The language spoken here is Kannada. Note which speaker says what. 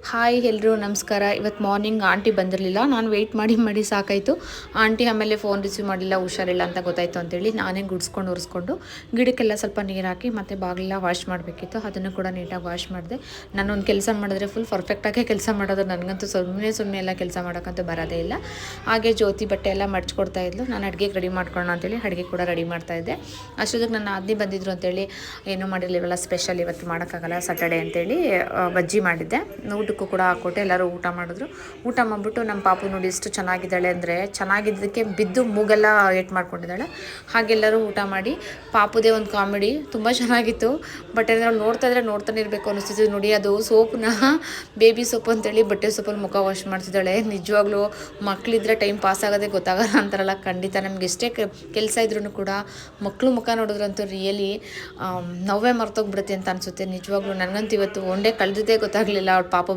Speaker 1: ಹಾಯ್ ಎಲ್ರು ನಮಸ್ಕಾರ. ಇವತ್ತು ಮಾರ್ನಿಂಗ್ ಆಂಟಿ ಬಂದಿರಲಿಲ್ಲ. ನಾನು ವೆಯ್ಟ್ ಮಾಡಿ ಸಾಕಾಯಿತು. ಆಂಟಿ ಆಮೇಲೆ ಫೋನ್ ರಿಸೀವ್ ಮಾಡಿಲ್ಲ, ಹುಷಾರಿಲ್ಲ ಅಂತ ಗೊತ್ತಾಯಿತು ಅಂತೇಳಿ ನಾನೇ ಗುಡಿಸ್ಕೊಂಡು ಒರೆಸ್ಕೊಂಡು ಗಿಡಕ್ಕೆಲ್ಲ ಸ್ವಲ್ಪ ನೀರು ಹಾಕಿ ಮತ್ತು ಬಾಗಿಲೆಲ್ಲ ವಾಶ್ ಮಾಡಬೇಕಿತ್ತು. ಅದನ್ನು ಕೂಡ ನೀಟಾಗಿ ವಾಶ್ ಮಾಡಿದೆ. ನಾನೊಂದು ಕೆಲಸ ಮಾಡಿದ್ರೆ ಫುಲ್ ಪರ್ಫೆಕ್ಟಾಗೇ ಕೆಲಸ ಮಾಡೋದು. ನನಗಂತೂ ಸುಮ್ಮನೆ ಎಲ್ಲ ಕೆಲಸ ಮಾಡೋಕ್ಕಂತೂ ಬರೋದೇ ಇಲ್ಲ. ಹಾಗೆ ಜ್ಯೋತಿ ಬಟ್ಟೆ ಎಲ್ಲ ಮಡ್ಚ್ಕೊಡ್ತಾ ಇದ್ಲು. ನಾನು ಅಡುಗೆಗೆ ರೆಡಿ ಮಾಡ್ಕೊಳ್ಳೋಣ ಅಂತೇಳಿ ಅಡುಗೆ ಕೂಡ ರೆಡಿ ಮಾಡ್ತಾಯಿದ್ದೆ. ಅಷ್ಟೊತ್ತಿಗೆ ನನ್ನ ಆದ್ನಿ ಬಂದಿದ್ರು ಅಂತೇಳಿ ಏನೂ ಮಾಡಿರಲಿಲ್ಲ, ಸ್ಪೆಷಲ್ ಇವತ್ತು ಮಾಡೋಕ್ಕಾಗಲ್ಲ ಸ್ಯಾಟರ್ಡೆ ಅಂತೇಳಿ ಬಜ್ಜಿ ಮಾಡಿದ್ದೆ. ಊಟಕ್ಕೂ ಕೂಡ ಹಾಕ್ಕೊಟ್ಟೆ. ಎಲ್ಲರೂ ಊಟ ಮಾಡಿದ್ರು. ಊಟ ಮಾಡಿಬಿಟ್ಟು ನಮ್ಮ ಪಾಪು ನೋಡಿ ಎಷ್ಟು ಚೆನ್ನಾಗಿದ್ದಾಳೆ ಅಂದರೆ, ಚೆನ್ನಾಗಿದ್ದಕ್ಕೆ ಬಿದ್ದು ಮೂಗೆಲ್ಲ ಏಟ್ ಮಾಡ್ಕೊಂಡಿದ್ದಾಳೆ. ಹಾಗೆಲ್ಲರೂ ಊಟ ಮಾಡಿ ಪಾಪುದೇ ಒಂದು ಕಾಮಿಡಿ ತುಂಬ ಚೆನ್ನಾಗಿತ್ತು. ಬಟ್ ಏನಾದ್ರು ನೋಡ್ತಾನೆ ಇರಬೇಕು ಅನ್ನಿಸ್ತಿತ್ತು. ನೋಡಿ ಅದು ಸೋಪನ್ನ ಬೇಬಿ ಸೋಪ್ ಅಂತೇಳಿ ಬಟ್ಟೆ ಸೋಪಲ್ಲಿ ಮುಖ ವಾಶ್ ಮಾಡ್ತಿದ್ದಾಳೆ. ನಿಜವಾಗ್ಲೂ ಮಕ್ಕಳಿದ್ರೆ ಟೈಮ್ ಪಾಸ್ ಆಗೋದೇ ಗೊತ್ತಾಗಲ್ಲ ಅಂತಾರಲ್ಲ, ಖಂಡಿತ ನಮ್ಗೆ ಎಷ್ಟೇ ಕೆಲಸ ಇದ್ರೂ ಕೂಡ ಮಕ್ಕಳು ಮುಖ ನೋಡಿದ್ರಂತೂ ರಿಯಲಿ ನೋವೇ ಮರ್ತೋಗ್ಬಿಡುತ್ತೆ ಅಂತ ಅನಿಸುತ್ತೆ. ನಿಜವಾಗ್ಲೂ ನನಗಂತೂ ಇವತ್ತು ಒನ್ ಡೇ ಕಳೆದಿದ್ದೇ ಗೊತ್ತಾಗಲಿಲ್ಲ. ಅವ್ಳ ಪಾಪ